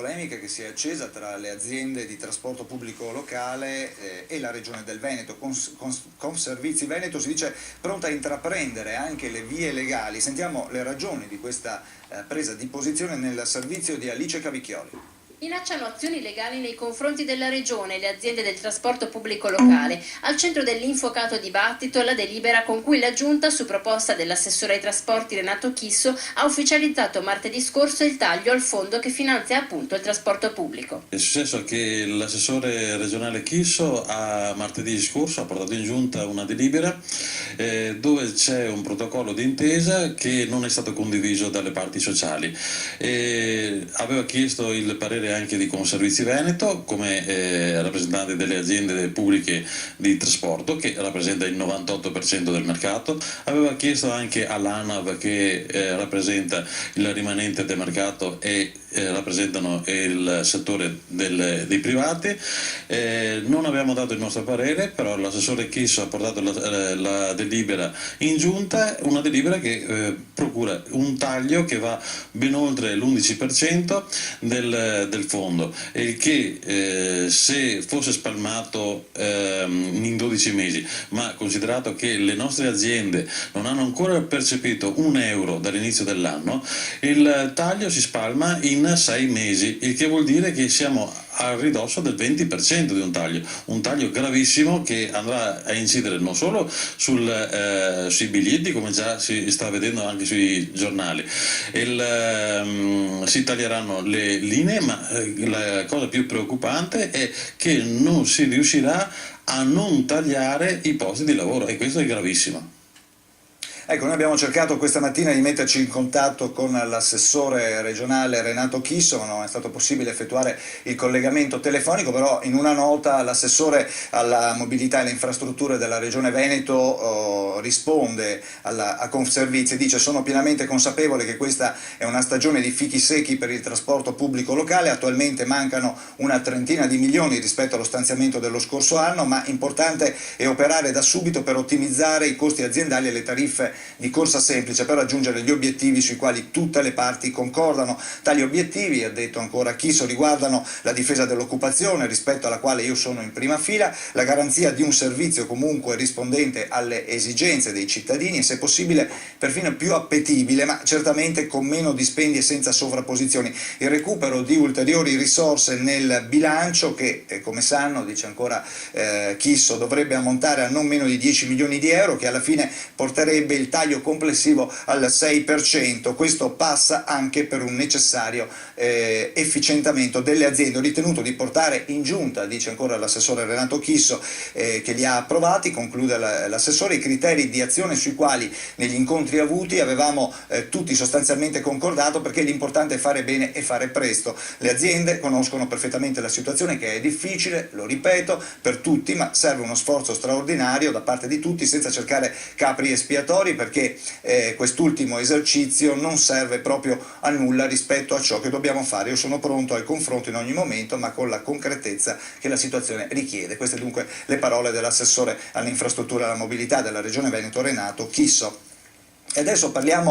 polemica che si è accesa tra le aziende di trasporto pubblico locale e la Regione del Veneto. Conservizi Veneto si dice pronta a intraprendere anche le vie legali. Sentiamo le ragioni di questa presa di posizione nel servizio di Alice Cavicchioli. Minacciano azioni legali nei confronti della Regione e le aziende del trasporto pubblico locale. Al centro dell'infuocato dibattito la delibera con cui la Giunta, su proposta dell'assessore ai trasporti Renato Chisso, ha ufficializzato martedì scorso il taglio al fondo che finanzia appunto il trasporto pubblico. È successo che l'assessore regionale Chisso martedì scorso ha portato in Giunta una delibera dove c'è un protocollo d'intesa che non è stato condiviso dalle parti sociali. Aveva chiesto il parere anche di Conservizi Veneto come rappresentante delle aziende pubbliche di trasporto, che rappresenta il 98% del mercato. Aveva chiesto anche all'ANAV, che rappresenta il rimanente del mercato e rappresentano il settore dei privati. Non abbiamo dato il nostro parere, però l'assessore Chisso ha portato la delibera in Giunta, una delibera che procura un taglio che va ben oltre l'11% del fondo, e che se fosse spalmato in 12 mesi, ma considerato che le nostre aziende non hanno ancora percepito un euro dall'inizio dell'anno, il taglio si spalma in 6 mesi, il che vuol dire che siamo a ridosso del 20% di un taglio gravissimo che andrà a incidere non solo sui biglietti, come già si sta vedendo anche sui giornali. Si taglieranno le linee, ma la cosa più preoccupante è che non si riuscirà a non tagliare i posti di lavoro, e questo è gravissimo. Ecco, noi abbiamo cercato questa mattina di metterci in contatto con l'assessore regionale Renato Chisso, ma non è stato possibile effettuare il collegamento telefonico, però in una nota l'assessore alla mobilità e alle infrastrutture della Regione Veneto risponde a Conservizi e dice: sono pienamente consapevole che questa è una stagione di fichi secchi per il trasporto pubblico locale, attualmente mancano una trentina di milioni rispetto allo stanziamento dello scorso anno, ma importante è operare da subito per ottimizzare i costi aziendali e le tariffe di corsa semplice per raggiungere gli obiettivi sui quali tutte le parti concordano. Tali obiettivi, ha detto ancora Chisso, riguardano la difesa dell'occupazione, rispetto alla quale io sono in prima fila, la garanzia di un servizio comunque rispondente alle esigenze dei cittadini e, se possibile, perfino più appetibile, ma certamente con meno dispendi e senza sovrapposizioni. Il recupero di ulteriori risorse nel bilancio che, come sanno, dice ancora Chisso, dovrebbe ammontare a non meno di 10 milioni di euro, che alla fine porterebbe il taglio complessivo al 6%. Questo passa anche per un necessario efficientamento delle aziende. Ho ritenuto di portare in Giunta, dice ancora l'assessore Renato Chisso, che li ha approvati, conclude l'assessore, i criteri di azione sui quali negli incontri avuti avevamo tutti sostanzialmente concordato, perché l'importante è fare bene e fare presto. Le aziende conoscono perfettamente la situazione, che è difficile, lo ripeto, per tutti, ma serve uno sforzo straordinario da parte di tutti, senza cercare capri espiatori, perché quest'ultimo esercizio non serve proprio a nulla rispetto a ciò che dobbiamo fare. Io sono pronto al confronto in ogni momento, ma con la concretezza che la situazione richiede. Queste dunque le parole dell'assessore alle infrastrutture e alla mobilità della Regione Veneto Renato Chisso. E adesso parliamo